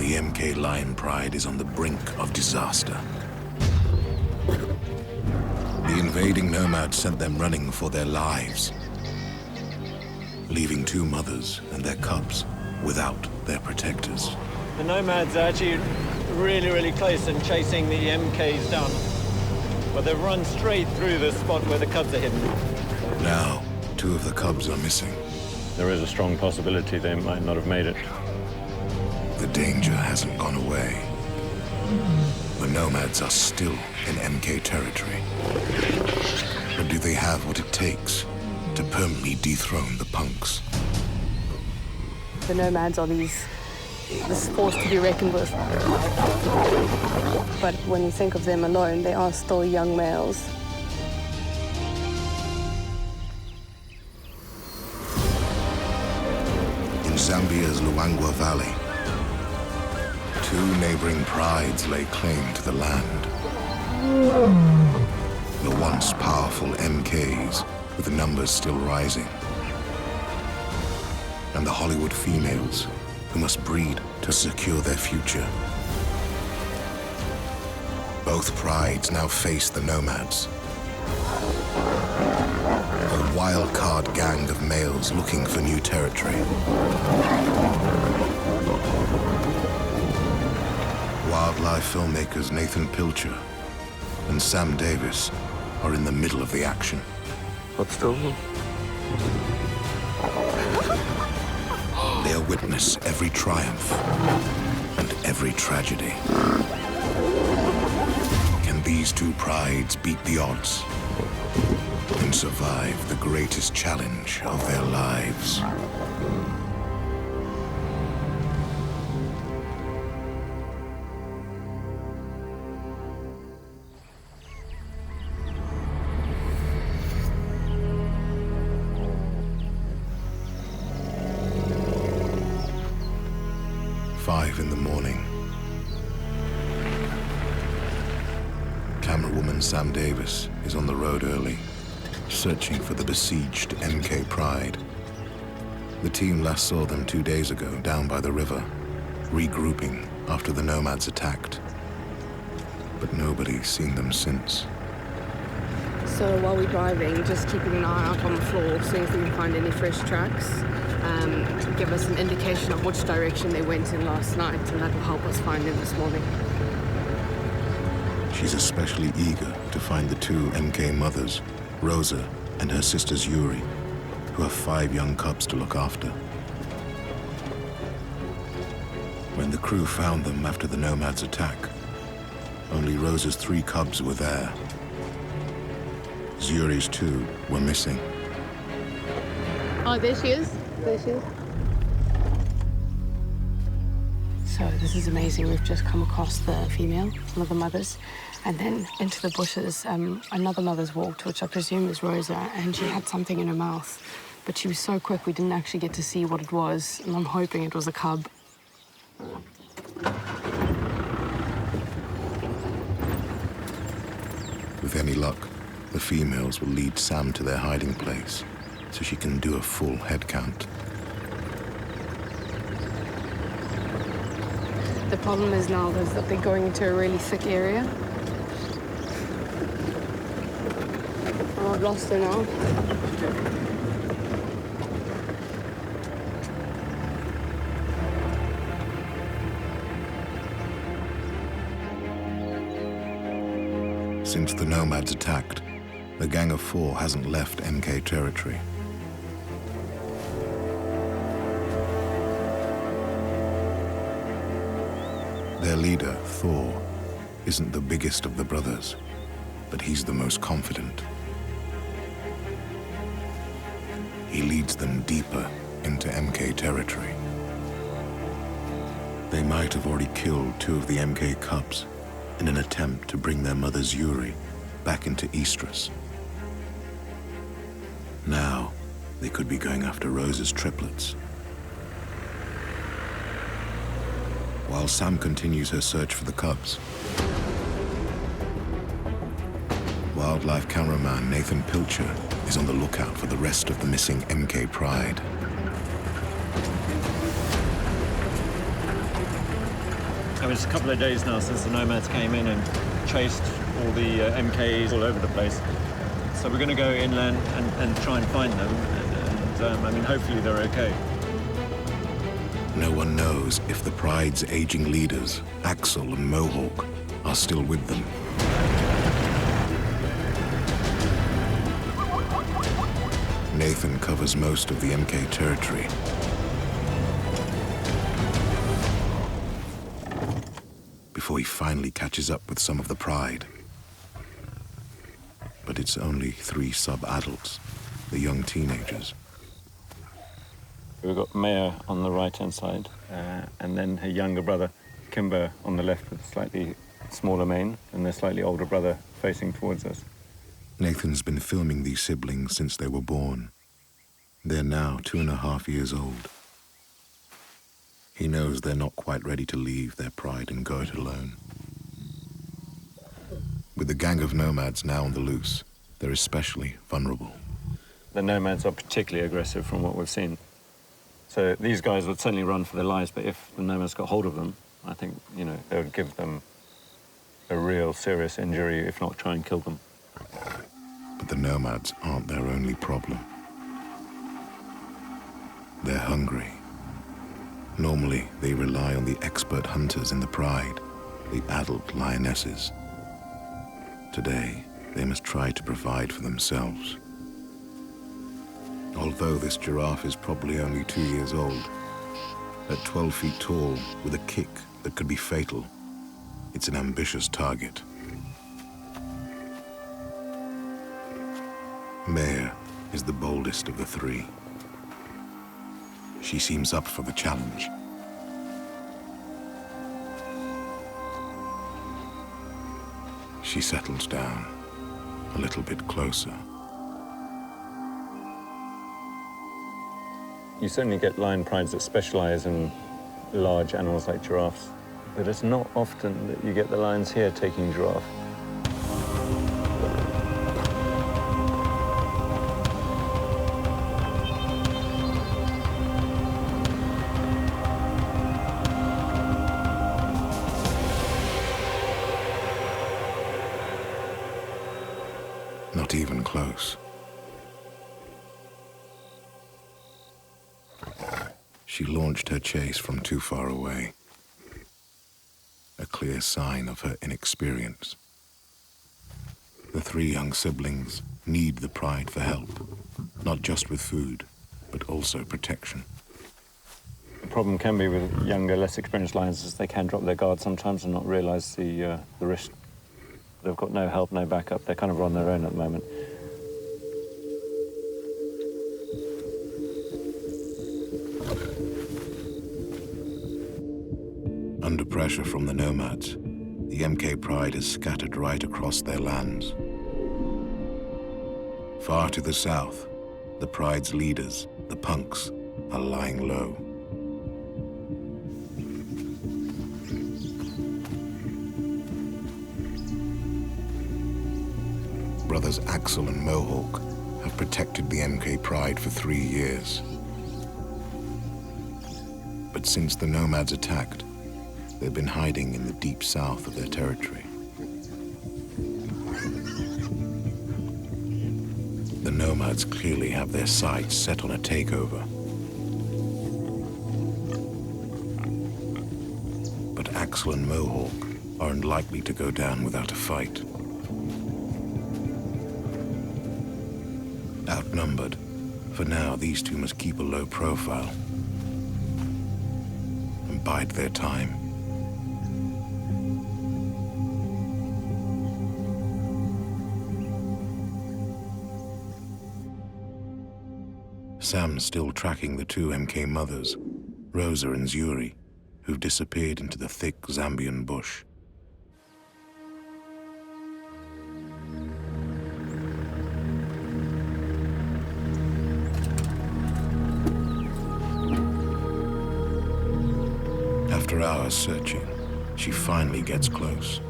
The MK Lion Pride is on the brink of disaster. The invading Nomads sent them running for their lives, leaving 2 mothers and their cubs without their protectors. The Nomads are actually really close and chasing the MKs down. But they've run straight through the spot where the cubs are hidden. Now, 2 of the cubs are missing. There is a strong possibility they might not have made it. The danger hasn't gone away. The Nomads are still in MK territory. But do they have what it takes to permanently dethrone the punks? The Nomads are this force to be reckoned with. But when you think of them alone, they are still young males. In Zambia's Luangwa Valley, 2 neighboring prides lay claim to the land. The once powerful MKs, with the numbers still rising. And the Hollywood females, who must breed to secure their future. Both prides now face the Nomads. A wild-card gang of males looking for new territory. Wildlife filmmakers Nathan Pilcher and Sam Davis are in the middle of the action. What's still? They'll witness every triumph and every tragedy. Can these 2 prides beat the odds and survive the greatest challenge of their lives? In the morning. Camerawoman Sam Davis is on the road early, searching for the besieged MK Pride. The team last saw them 2 days ago down by the river, regrouping after the Nomads attacked. But nobody's seen them since. So while we're driving, just keeping an eye out on the floor, seeing if we can find any fresh tracks. Give us an indication of which direction they went in last night, and that will help us find them this morning. She's especially eager to find the 2 MK mothers, Rosa and her sisters Yuri, who have 5 young cubs to look after. When the crew found them after the Nomads' attack, only Rosa's 3 cubs were there. Yuri's 2 were missing. Oh, there she is. There she is. So this is amazing. We've just come across the female, one of the mothers, and then into the bushes, another mother's walked, which I presume is Rosa, and she had something in her mouth. But she was so quick, we didn't actually get to see what it was, and I'm hoping it was a cub. With any luck, the females will lead Sam to their hiding place, so she can do a full head count. The problem is now is that they're going into a really thick area. Oh, I've lost her now. Since the Nomads attacked, the Gang of 4 hasn't left MK territory. Their leader, Thor, isn't the biggest of the brothers, but he's the most confident. He leads them deeper into MK territory. They might have already killed 2 of the MK cubs in an attempt to bring their mother's Yuri back into Estrus. Now, they could be going after Rosa's triplets. While Sam continues her search for the cubs, wildlife cameraman Nathan Pilcher is on the lookout for the rest of the missing MK Pride. mean, it's a couple of days now since the Nomads came in and chased all the MKs all over the place. So we're going to go inland and try and find them. And I mean, hopefully they're okay. No one knows if the Pride's aging leaders, Axel and Mohawk, are still with them. Nathan covers most of the MK territory. Before he finally catches up with some of the Pride. But it's only 3 sub-adults, the young teenagers. We've got Maya on the right-hand side, and then her younger brother, Kimba, on the left with a slightly smaller mane, and their slightly older brother facing towards us. Nathan's been filming these siblings since they were born. They're now 2.5 years old. He knows they're not quite ready to leave their Pride and go it alone. With the gang of Nomads now on the loose, they're especially vulnerable. The Nomads are particularly aggressive from what we've seen. So these guys would certainly run for their lives, but if the Nomads got hold of them, I think, you know, they would give them a real serious injury, if not try and kill them. But the Nomads aren't their only problem. They're hungry. Normally, they rely on the expert hunters in the Pride, the adult lionesses. Today, they must try to provide for themselves. Although this giraffe is probably only 2 years old, at 12 feet tall, with a kick that could be fatal, it's an ambitious target. Maya is the boldest of the 3. She seems up for the challenge. She settles down a little bit closer. You certainly get lion prides that specialize in large animals like giraffes, but it's not often that you get the lions here taking giraffe. Not even close. She launched her chase from too far away. A clear sign of her inexperience. The 3 young siblings need the Pride for help, not just with food, but also protection. The problem can be with younger, less experienced lions is they can drop their guard sometimes and not realize the risk. They've got no help, no backup. They're kind of on their own at the moment. Under pressure from the Nomads, the MK Pride is scattered right across their lands. Far to the south, the Pride's leaders, the punks, are lying low. Brothers Axel and Mohawk have protected the MK Pride for 3 years. But since the Nomads attacked, they've been hiding in the deep south of their territory. The Nomads clearly have their sights set on a takeover. But Axel and Mohawk aren't likely to go down without a fight. Outnumbered, for now these 2 must keep a low profile and bide their time. Sam's still tracking the 2 MK mothers, Rosa and Zuri, who've disappeared into the thick Zambian bush. After hours searching, she finally gets close.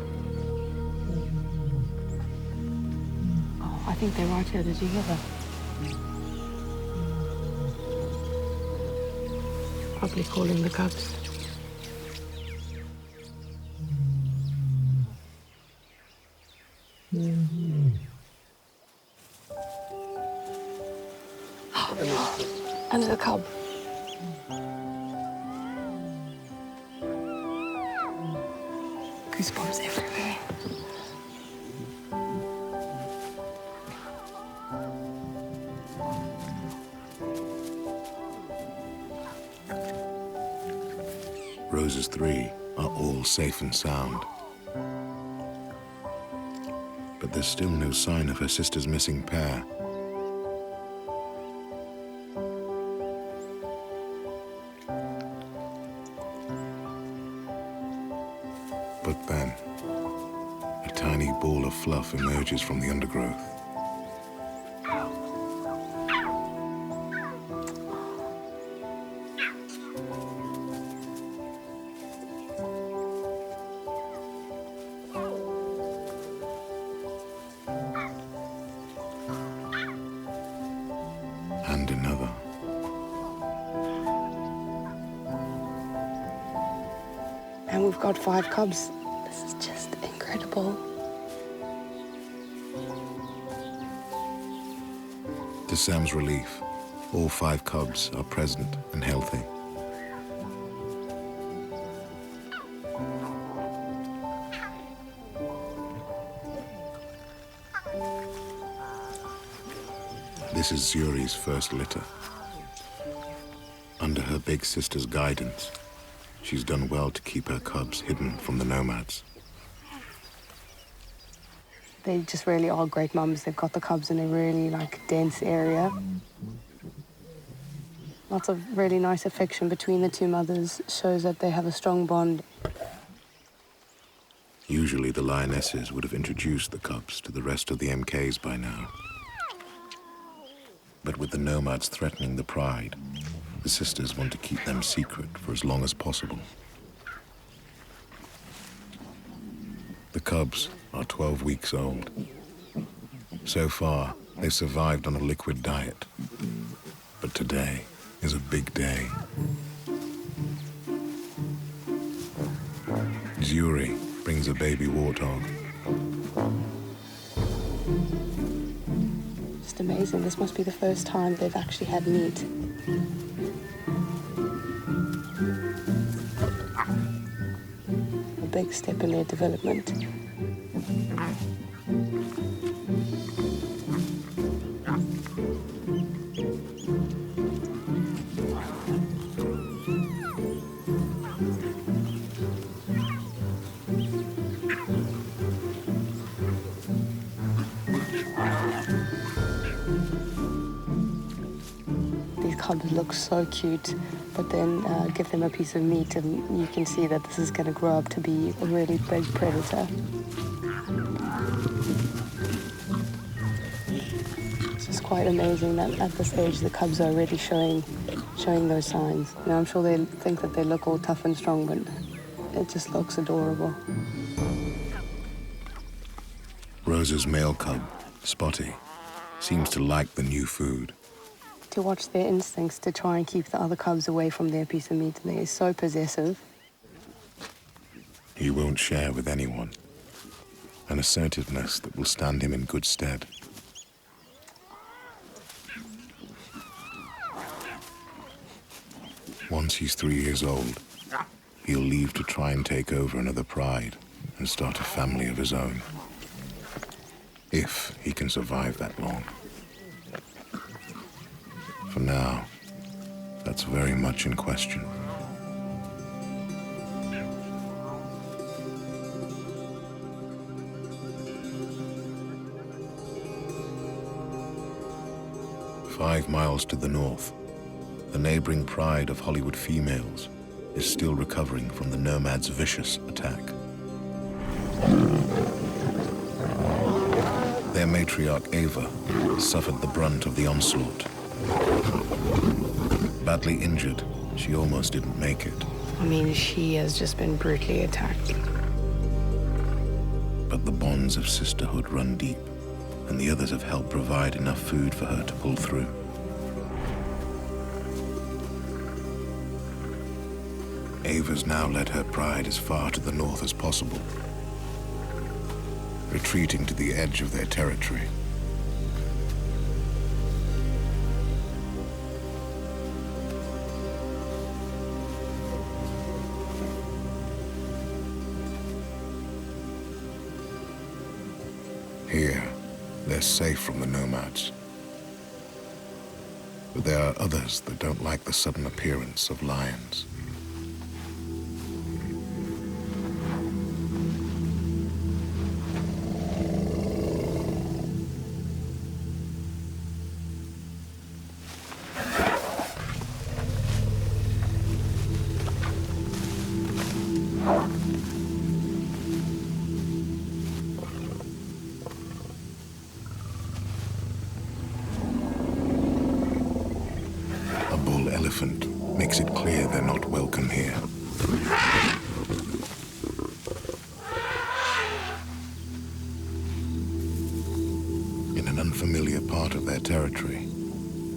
Oh, I think they're right here. Did you hear that? Probably calling the cubs. Under the cub. Goosebumps everywhere. Rosa's three are all safe and sound. But there's still no sign of her sister's missing pair. But then, a tiny ball of fluff emerges from the undergrowth. And another. And we've got 5 cubs. This is just incredible. To Sam's relief, all 5 cubs are present and healthy. This is Zuri's first litter. Under her big sister's guidance, she's done well to keep her cubs hidden from the Nomads. They just really are great mums. They've got the cubs in a really dense area. Lots of really nice affection between the 2 mothers shows that they have a strong bond. Usually the lionesses would have introduced the cubs to the rest of the MKs by now. But with the Nomads threatening the pride, the sisters want to keep them secret for as long as possible. The cubs are 12 weeks old. So far, they've survived on a liquid diet. But today is a big day. Zuri brings a baby warthog. Just amazing. This must be the first time they've actually had meat. A big step in their development. Cubs look so cute, but then give them a piece of meat and you can see that this is going to grow up to be a really big predator. It's just quite amazing that at this age the cubs are already showing those signs. Now, I'm sure they think that they look all tough and strong, but it just looks adorable. Rosa's male cub, Spotty, seems to like the new food. To watch their instincts to try and keep the other cubs away from their piece of meat. They're so possessive. He won't share with anyone. An assertiveness that will stand him in good stead. Once he's 3 years old, he'll leave to try and take over another pride and start a family of his own. If he can survive that long. For now, that's very much in question. Five miles to the north, the neighboring pride of Hollywood females is still recovering from the Nomads' vicious attack. Their matriarch Ava suffered the brunt of the onslaught. Badly injured, she almost didn't make it. I mean, she has just been brutally attacked. But the bonds of sisterhood run deep, and the others have helped provide enough food for her to pull through. Ava's now led her pride as far to the north as possible. retreating to the edge of their territory. Here, they're safe from the nomads. But there are others that don't like the sudden appearance of lions. Makes it clear they're not welcome here. In an unfamiliar part of their territory,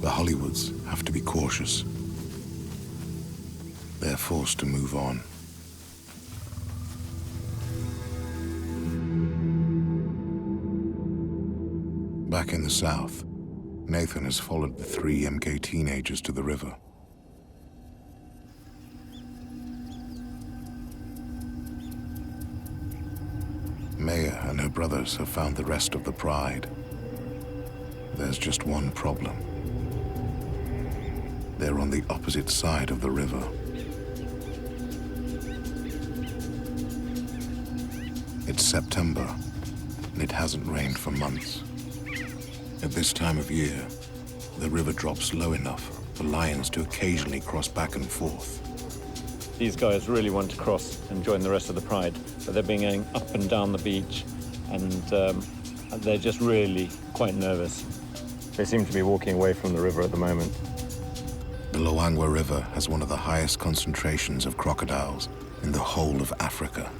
the Hollywoods have to be cautious. They're forced to move on. Back in the south, Nathan has followed the 3 MK teenagers to the river. Maya and her brothers have found the rest of the pride. There's just one problem. They're on the opposite side of the river. It's September, and it hasn't rained for months. At this time of year, the river drops low enough for lions to occasionally cross back and forth. These guys really want to cross and join the rest of the pride, but they're being going up and down the beach, and they're just really quite nervous. They seem to be walking away from the river at the moment. The Luangwa River has one of the highest concentrations of crocodiles in the whole of Africa.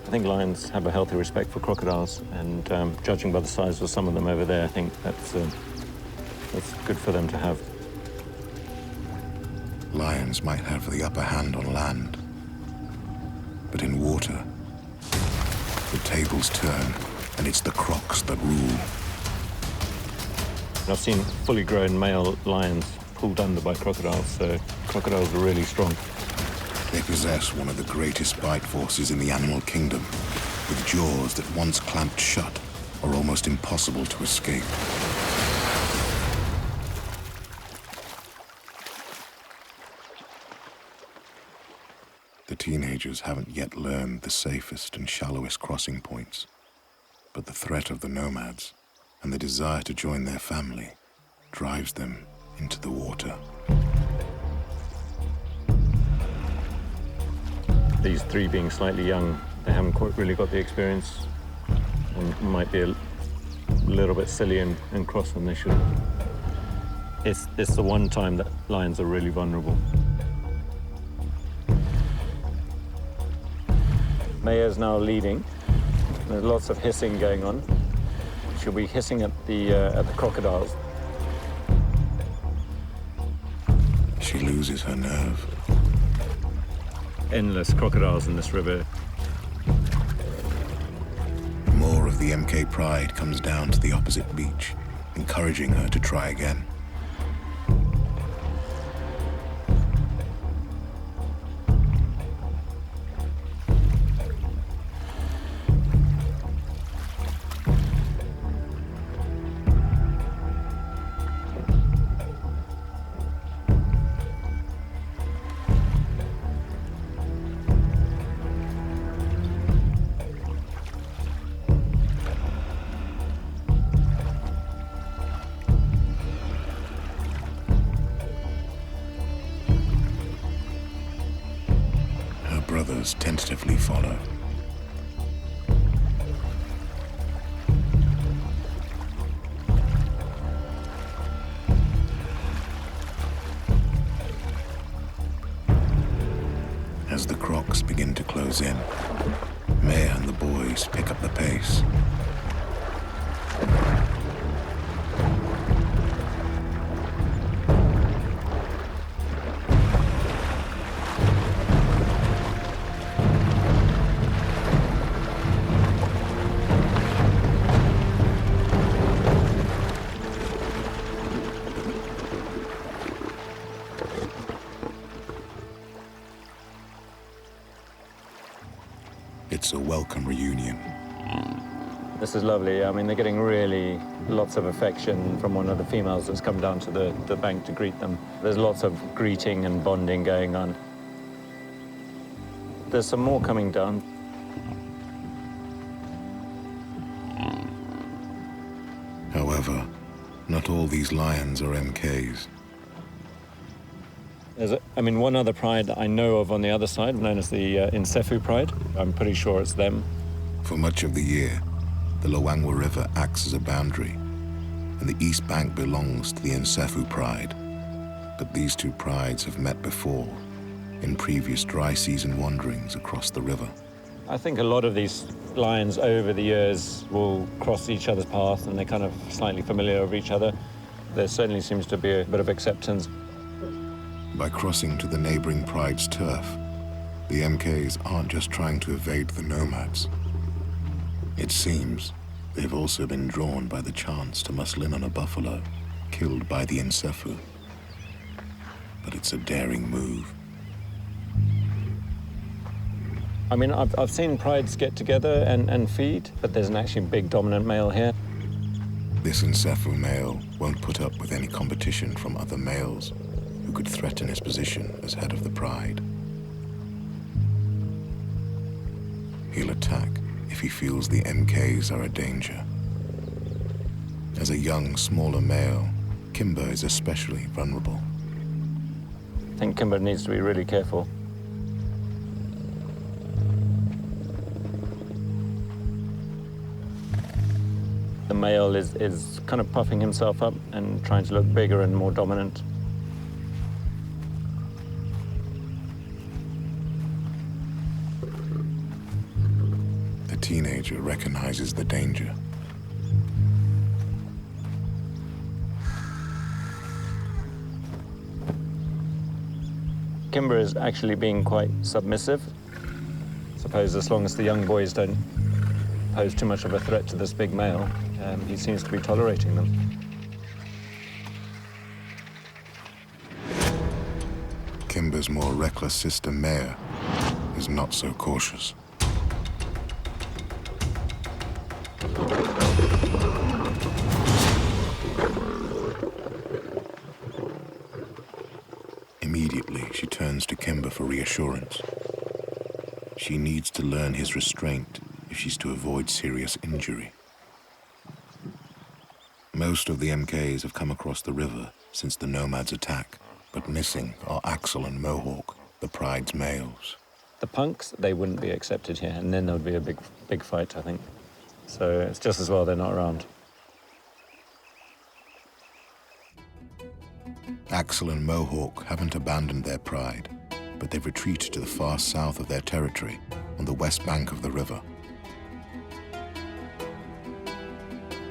I think lions have a healthy respect for crocodiles, and judging by the size of some of them over there, I think that's good for them to have. Lions might have the upper hand on land, but in water, the tables turn, and it's the crocs that rule. I've seen fully grown male lions pulled under by crocodiles, so crocodiles are really strong. They possess one of the greatest bite forces in the animal kingdom, with jaws that once clamped shut are almost impossible to escape. The teenagers haven't yet learned the safest and shallowest crossing points, but the threat of the nomads and the desire to join their family drives them into the water. These 3 being slightly young, they haven't quite really got the experience and might be a little bit silly and cross when they should. It's the one time that lions are really vulnerable. Maya's now leading. There's lots of hissing going on. She'll be hissing at the crocodiles. She loses her nerve. Endless crocodiles in this river. More of the MK pride comes down to the opposite beach, encouraging her to try again. Brothers tentatively follow. As the crocs begin to close in, Maya and the boys pick up the pace. It's a welcome reunion. This is lovely. I mean, they're getting really lots of affection from one of the females that's come down to the bank to greet them. There's lots of greeting and bonding going on. There's some more coming down. However, not all these lions are MKs. There's, one other pride that I know of on the other side, known as the Insefu pride. I'm pretty sure it's them. For much of the year, the Luangwa River acts as a boundary, and the east bank belongs to the Insefu pride. But these two prides have met before, in previous dry season wanderings across the river. I think a lot of these lions over the years will cross each other's path, and they're kind of slightly familiar with each other. There certainly seems to be a bit of acceptance. By crossing to the neighboring pride's turf, the MKs aren't just trying to evade the nomads. It seems they've also been drawn by the chance to muscle in on a buffalo killed by the Insefu. But it's a daring move. I mean, I've seen prides get together and feed, but there's an actually big dominant male here. This Insefu male won't put up with any competition from other males who could threaten his position as head of the pride. He'll attack if he feels the MKs are a danger. As a young, smaller male, Kimba is especially vulnerable. I think Kimba needs to be really careful. The male is kind of puffing himself up and trying to look bigger and more dominant. The teenager recognizes the danger. Kimba is actually being quite submissive. I suppose as long as the young boys don't pose too much of a threat to this big male, he seems to be tolerating them. Kimba's more reckless sister Maya is not so cautious. Immediately, she turns to Kimba for reassurance. She needs to learn his restraint if she's to avoid serious injury. Most of the MKs have come across the river since the Nomads' attack, but missing are Axel and Mohawk, the pride's males. The punks, they wouldn't be accepted here, and then there would be a big fight, I think. So it's just as well they're not around. Axel and Mohawk haven't abandoned their pride, but they've retreated to the far south of their territory on the west bank of the river.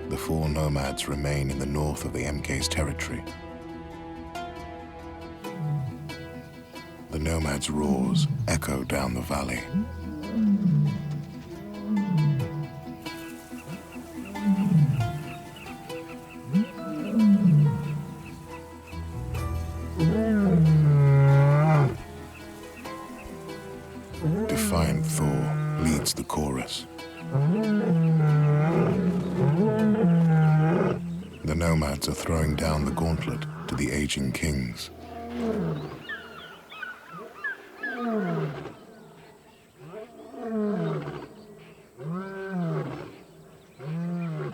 The four nomads remain in the north of the MK's territory. The nomads' roars echo down the valley. Defiant Thor leads the chorus. The nomads are throwing down the gauntlet to the aging kings.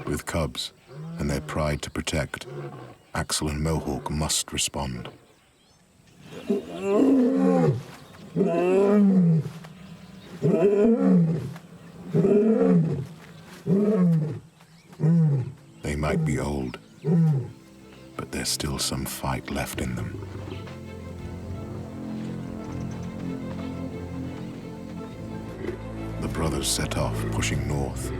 With cubs and their pride to protect, Axel and Mohawk must respond. They might be old, but there's still some fight left in them. The brothers set off, pushing north.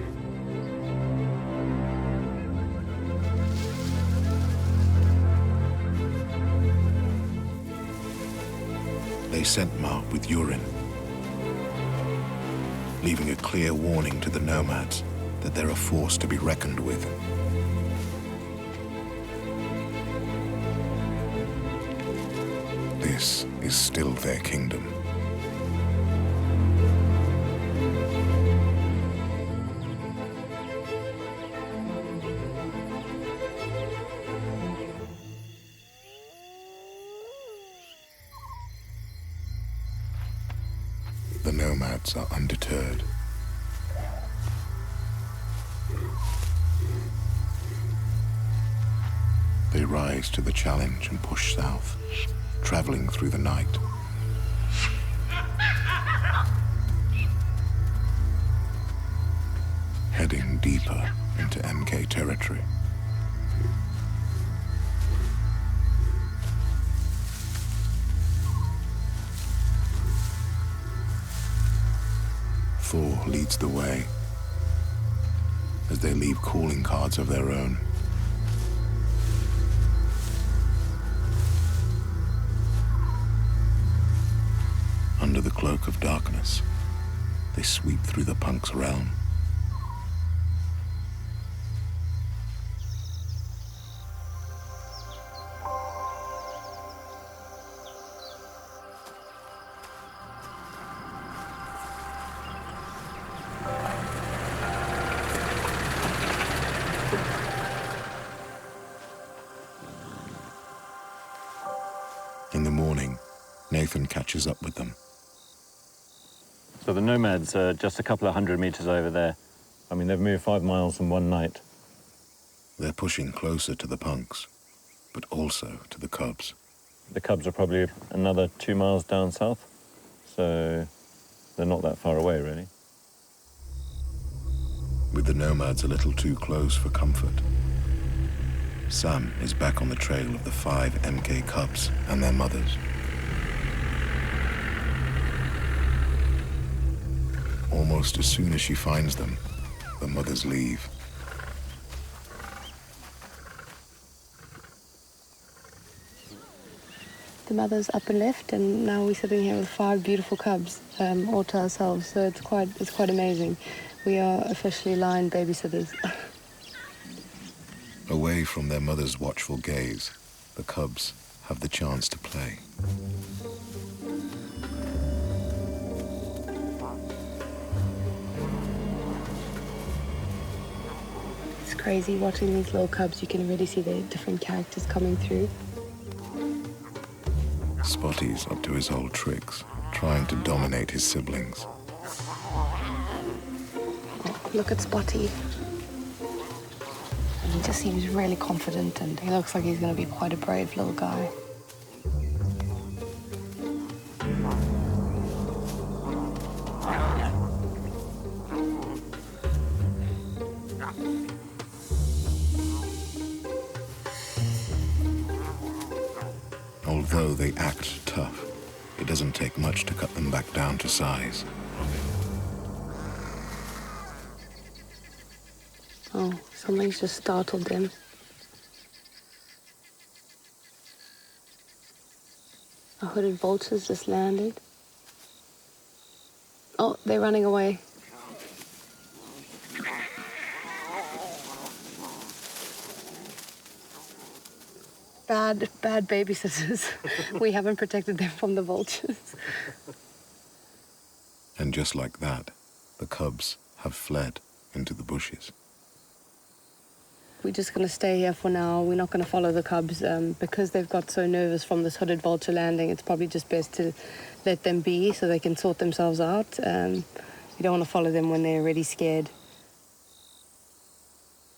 They scent mark with urine, leaving a clear warning to the nomads that they're a force to be reckoned with. This is still their kingdom. the nomads are undeterred. They rise to the challenge and push south, traveling through the night. Heading deeper into MK territory. Thor leads the way as they leave calling cards of their own. Under the cloak of darkness, they sweep through the punk's realm. In the morning, Nathan catches up with them. So the Nomads are just a couple of 100 meters over there. I mean, they've moved 5 miles in one night. They're pushing closer to the punks, but also to the cubs. The cubs are probably another 2 miles down south, so they're not that far away, really. With the nomads a little too close for comfort, Sam is back on the trail of the 5 MK cubs and their mothers. Almost as soon as she finds them, the mothers leave. The mother's up and left, and now we're sitting here with 5 beautiful cubs, all to ourselves. So it's quite amazing. We are officially lion babysitters. Away from their mother's watchful gaze, the cubs have the chance to play. It's crazy watching these little cubs. You can really see the different characters coming through. Spotty's up to his old tricks, trying to dominate his siblings. Oh, look at Spotty. He just seems really confident, and he looks like he's going to be quite a brave little guy. Although they act tough, it doesn't take much to cut them back down to size. Oh, something's just startled them. A hooded vulture's just landed. Oh, they're running away. Bad babysitters. We haven't protected them from the vultures. And just like that, the cubs have fled into the bushes. We're just going to stay here for now. We're not going to follow the cubs because they've got so nervous from this hooded vulture landing. It's probably just best to let them be so they can sort themselves out. You don't want to follow them when they're already scared.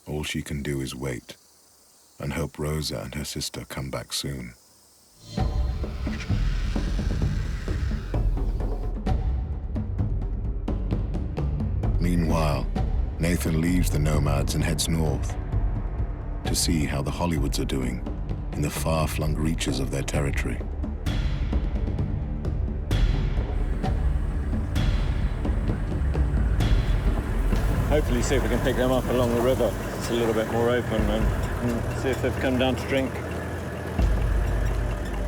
All she can do is wait and hope Rosa and her sister come back soon. Meanwhile, Nathan leaves the Nomads and heads north to see how the Hollywoods are doing in the far-flung reaches of their territory. Hopefully see if we can pick them up along the river. It's a little bit more open, and see if they've come down to drink.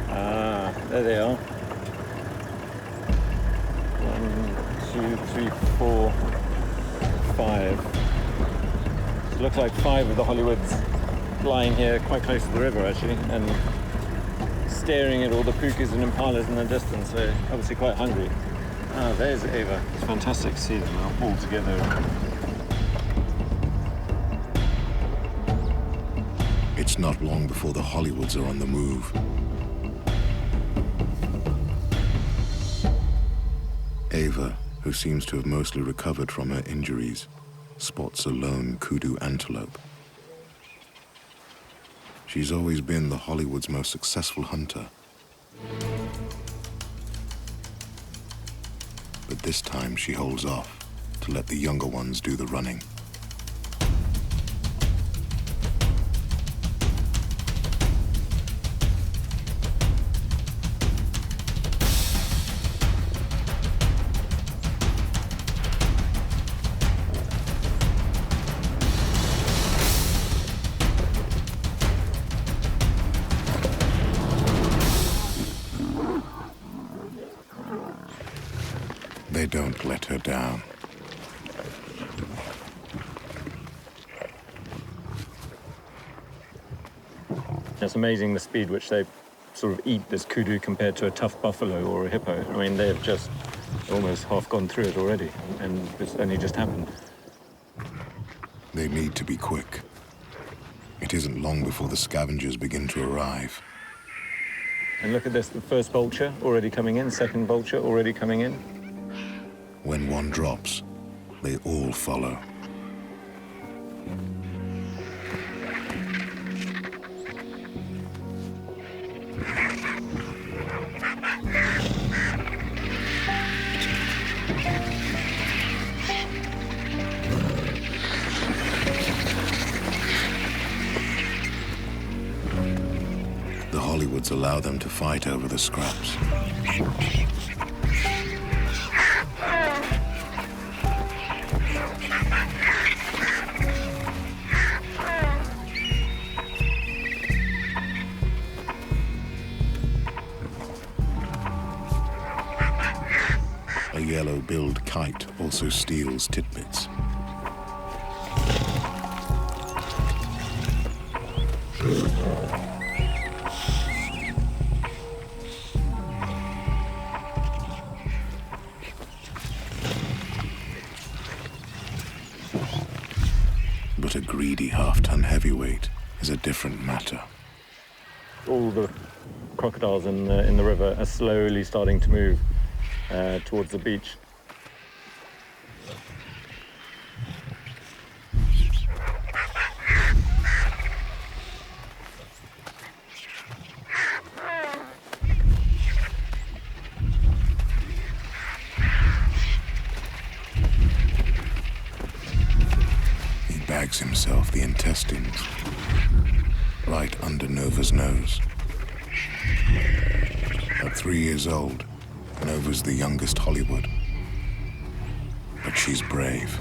Ah, there they are. 1, 2, 3, 4, 5. It looks like 5 of the Hollywoods lying here quite close to the river, actually, and staring at all the pukas and impalas in the distance. So obviously quite hungry. Ah, there's Ava. It's fantastic to see them all together. It's not long before the Hollywoods are on the move. Ava, who seems to have mostly recovered from her injuries, spots a lone kudu antelope. She's always been the Hollywood's most successful hunter. But this time she holds off to let the younger ones do the running. They don't let her down. It's amazing the speed which they sort of eat this kudu compared to a tough buffalo or a hippo. I mean, they've just almost half gone through it already, and it's only just happened. They need to be quick. It isn't long before the scavengers begin to arrive. And look at this, the first vulture already coming in, second vulture already coming in. When one drops, they all follow. The Hollywoods allow them to fight over the scraps. A yellow-billed kite also steals tidbits. But a greedy half-ton heavyweight is a different matter. All the crocodiles in the river are slowly starting to move towards the beach. He bags himself the intestines right under Nova's nose. At 3 years old, Nova's the youngest Hollywood, but she's brave.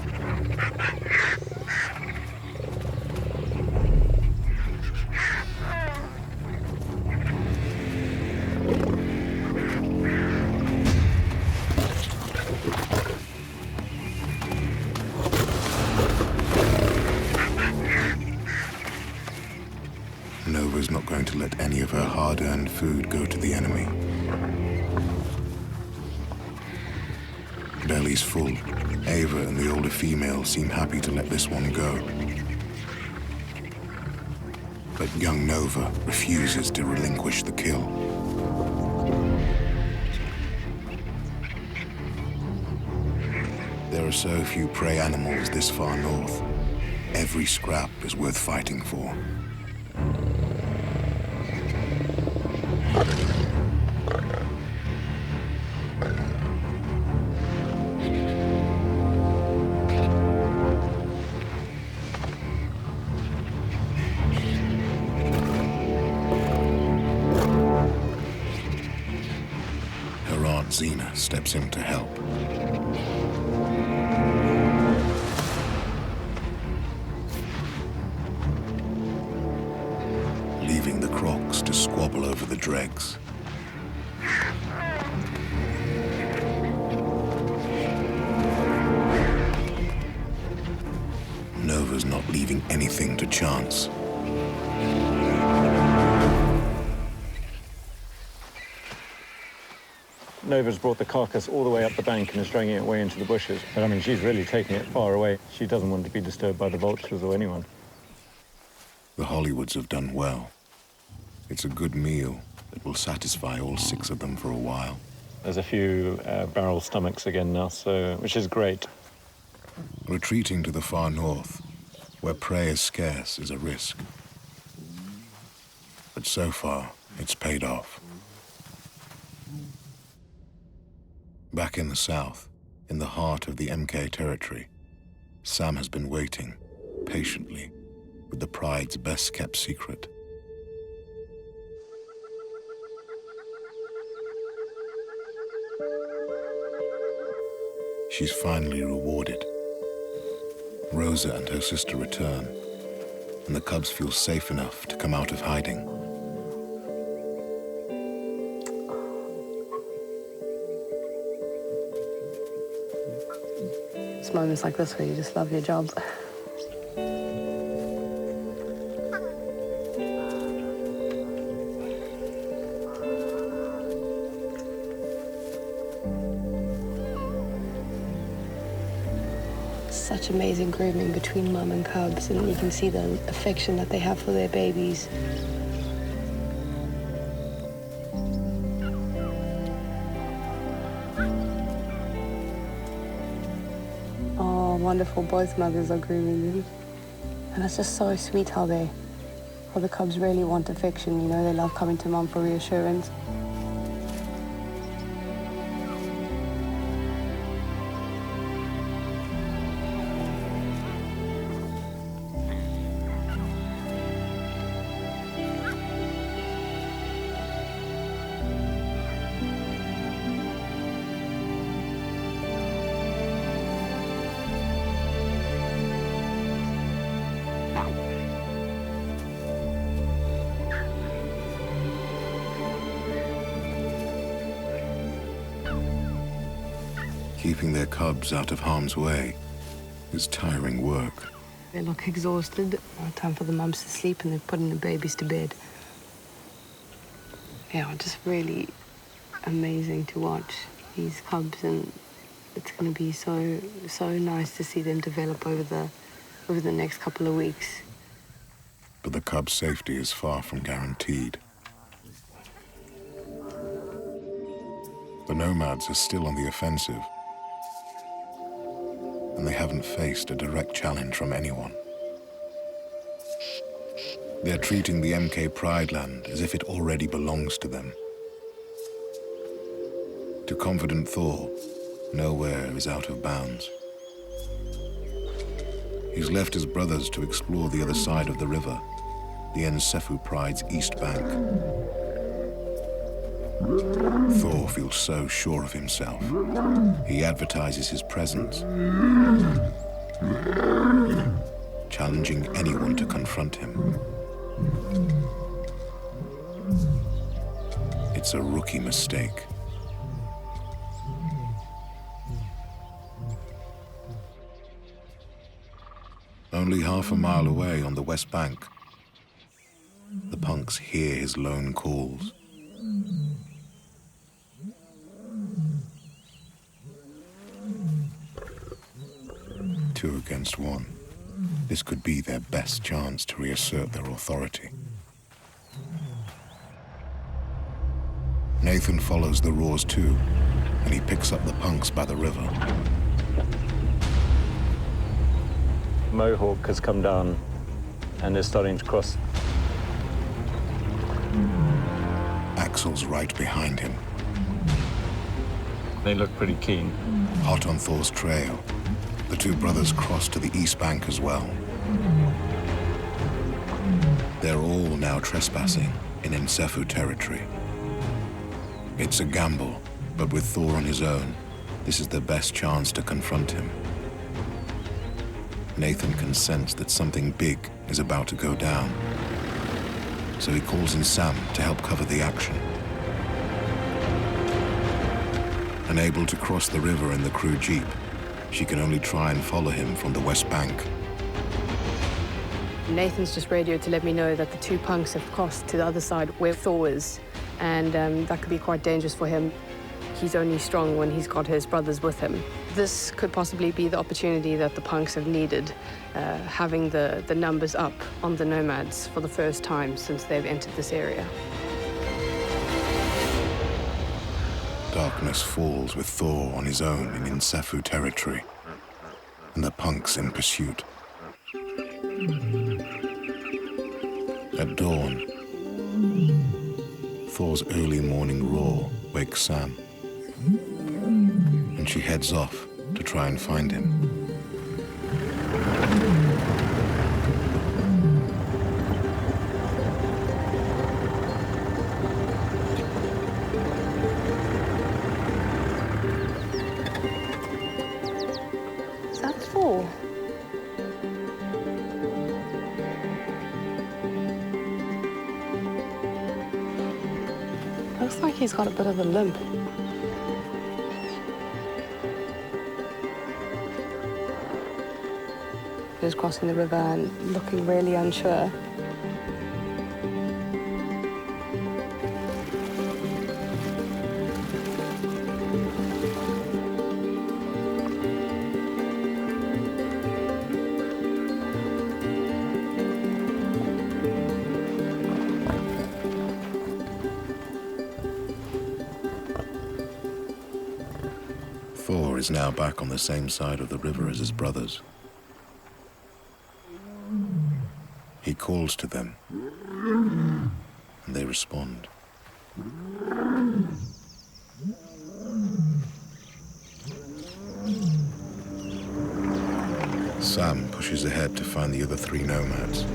Nova's not going to let any of her hard-earned food go to the enemy. Bellies full, Ava and the older female seem happy to let this one go. But young Nova refuses to relinquish the kill. There are so few prey animals this far north. Every scrap is worth fighting for. Xena steps in to help. Leaving the crocs to squabble over the dregs. Nova's not leaving anything to chance. Nova's brought the carcass all the way up the bank and is dragging it away into the bushes. But I mean, she's really taking it far away. She doesn't want to be disturbed by the vultures or anyone. The Hollywoods have done well. It's a good meal that will satisfy all 6 of them for a while. There's a few barrel stomachs again now, so which is great. Retreating to the far north, where prey is scarce, is a risk. But so far, it's paid off. Back in the south, in the heart of the MK territory, Sam has been waiting, patiently, with the pride's best-kept secret. She's finally rewarded. Rosa and her sister return, and the cubs feel safe enough to come out of hiding. It's moments like this where you just love your job. Such amazing grooming between mum and cubs, and you can see the affection that they have for their babies. Oh, wonderful, both mothers are grooming them. And it's just so sweet how the cubs really want affection, you know, they love coming to mum for reassurance. Keeping their cubs out of harm's way is tiring work. They look exhausted. Time for the mums to sleep and they're putting the babies to bed. Yeah, just really amazing to watch these cubs, and it's going to be so nice to see them develop over the next couple of weeks. But the cubs' safety is far from guaranteed. The Nomads are still on the offensive, and they haven't faced a direct challenge from anyone. They're treating the MK Pride land as if it already belongs to them. To confident Thor, nowhere is out of bounds. He's left his brothers to explore the other side of the river, the Nsefu Pride's east bank. Thor feels so sure of himself. He advertises his presence, challenging anyone to confront him. It's a rookie mistake. Only half a mile away on the west bank, the punks hear his lone calls. Two against one. This could be their best chance to reassert their authority. Nathan follows the roars too, and he picks up the punks by the river. Mohawk has come down and is starting to cross. Axel's right behind him, They look pretty keen. hot on Thor's trail. The two brothers cross to the east bank as well. They're all now trespassing in Nsefu territory. It's a gamble, but with Thor on his own, this is their best chance to confront him. Nathan can sense that something big is about to go down, so he calls in Sam to help cover the action. Unable to cross the river in the crew jeep, she can only try and follow him from the west bank. Nathan's just radioed to let me know that the two punks have crossed to the other side where Thor is, and that could be quite dangerous for him. He's only strong when he's got his brothers with him. This could possibly be the opportunity that the punks have needed, having the numbers up on the Nomads for the first time since they've entered this area. Darkness falls with Thor on his own in Insefu territory, and the punks in pursuit. At dawn, Thor's early morning roar wakes Sam, and she heads off to try and find him. Is that Thor? Looks like he's got a bit of a limp. He's crossing the river and looking really unsure. Thor is now back on the same side of the river as his brothers. He calls to them, and they respond. Sam pushes ahead to find the other three nomads.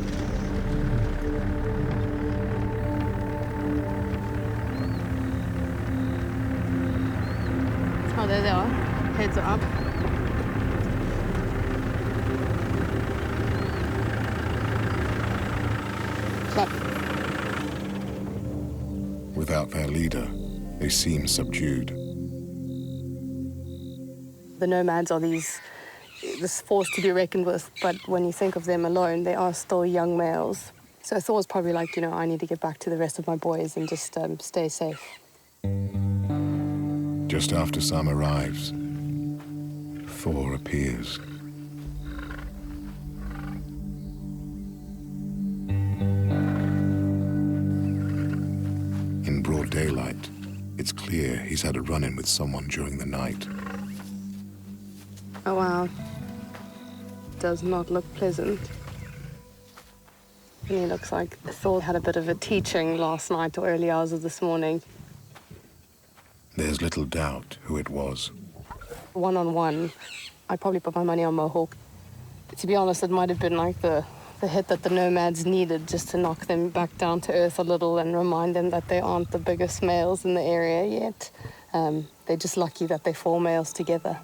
Oh, there they are. Heads are up. Clap. Without their leader, they seem subdued. The nomads are this force to be reckoned with, but when you think of them alone, they are still young males. So Thor's probably like, I need to get back to the rest of my boys and just stay safe. Just after Sam arrives, Thor appears. In broad daylight, it's clear he's had a run-in with someone during the night. Oh, wow. Does not look pleasant. And he looks like Thor had a bit of a teaching last night or early hours of this morning. There's little doubt who it was. One-on-one, I'd probably put my money on Mohawk. To be honest, it might have been like the hit that the nomads needed just to knock them back down to earth a little and remind them that they aren't the biggest males in the area yet. They're just lucky that they're 4 males together.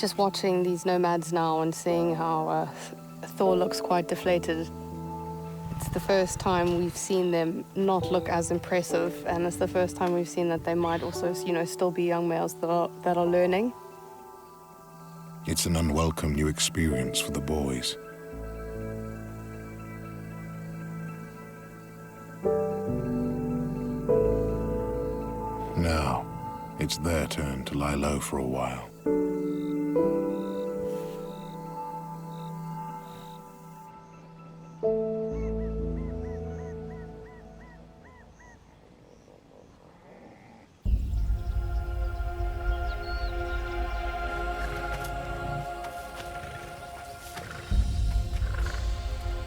Just watching these nomads now and seeing how Thor looks quite deflated. It's the first time we've seen them not look as impressive, and it's the first time we've seen that they might also, still be young males that are learning. It's an unwelcome new experience for the boys. Now, it's their turn to lie low for a while.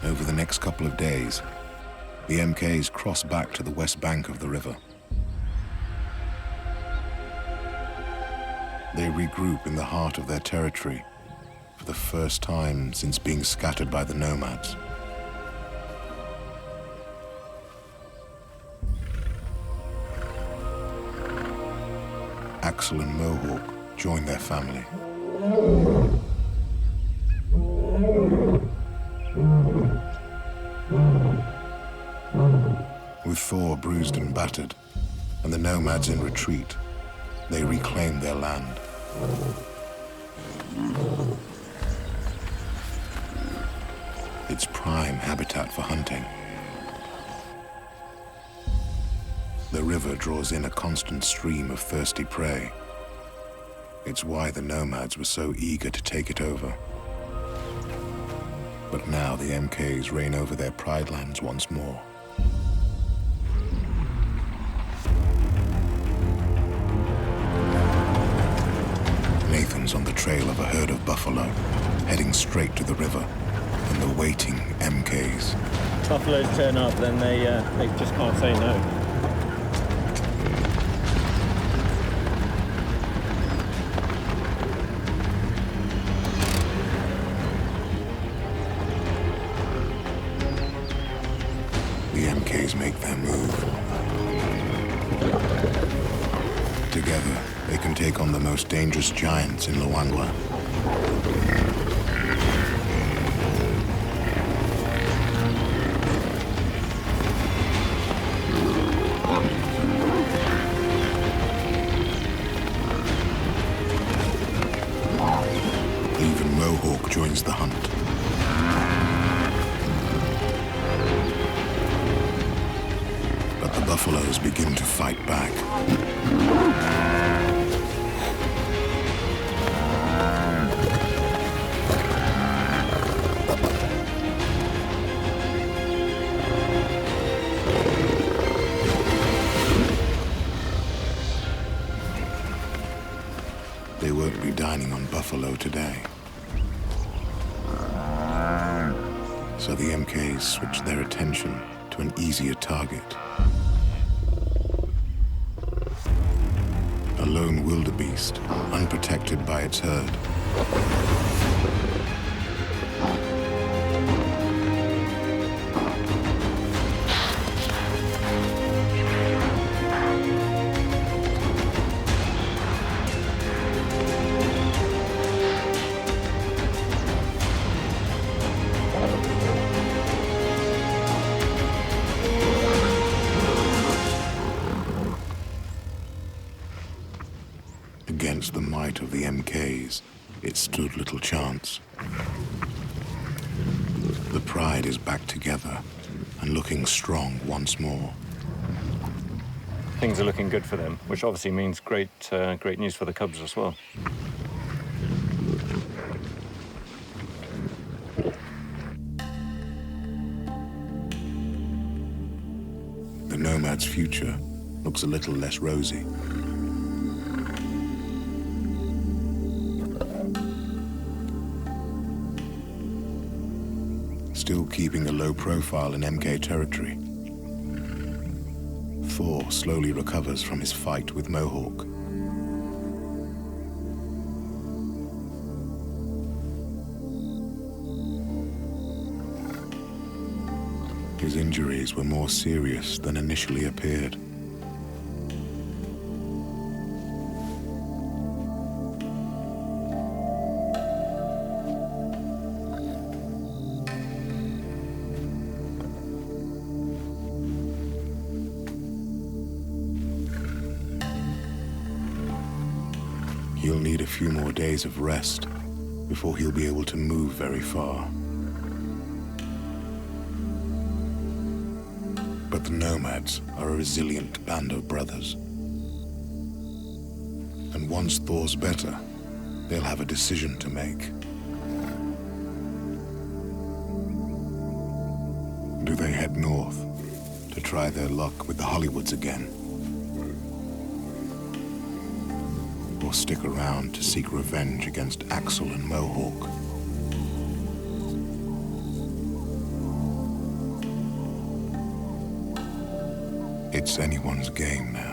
Over the next couple of days, the MKs cross back to the west bank of the river. They regroup in the heart of their territory for the first time since being scattered by the Nomads. Axel and Mohawk join their family. With Thor bruised and battered, and the Nomads in retreat, they reclaim their land. its prime habitat for hunting. The river draws in a constant stream of thirsty prey. It's why the Nomads were so eager to take it over. But now the MKs reign over their pride lands once more. Nathan's on the trail of a herd of buffalo, heading straight to the river, and the waiting MKs. Buffaloes turn up, then they just can't say no. The MKs make their move. Together, they can take on the most dangerous giants in Luangwa. Even Mohawk joins the hunt. But the buffaloes begin to fight back. They won't be dining on buffalo today. So the MKs switch their attention to an easier target. A lone wildebeest, unprotected by its herd. Against the might of the MKs, it stood little chance. The pride is back together and looking strong once more. Things are looking good for them, which obviously means great news for the cubs as well. The Nomad's future looks a little less rosy. Still keeping a low profile in MK territory, Thor slowly recovers from his fight with Mohawk. His injuries were more serious than initially appeared. He'll need a few more days of rest before he'll be able to move very far. But the Nomads are a resilient band of brothers. And once Thor's better, they'll have a decision to make. Do they head north to try their luck with the Hollywoods again? Or stick around to seek revenge against Axel and Mohawk? It's anyone's game now.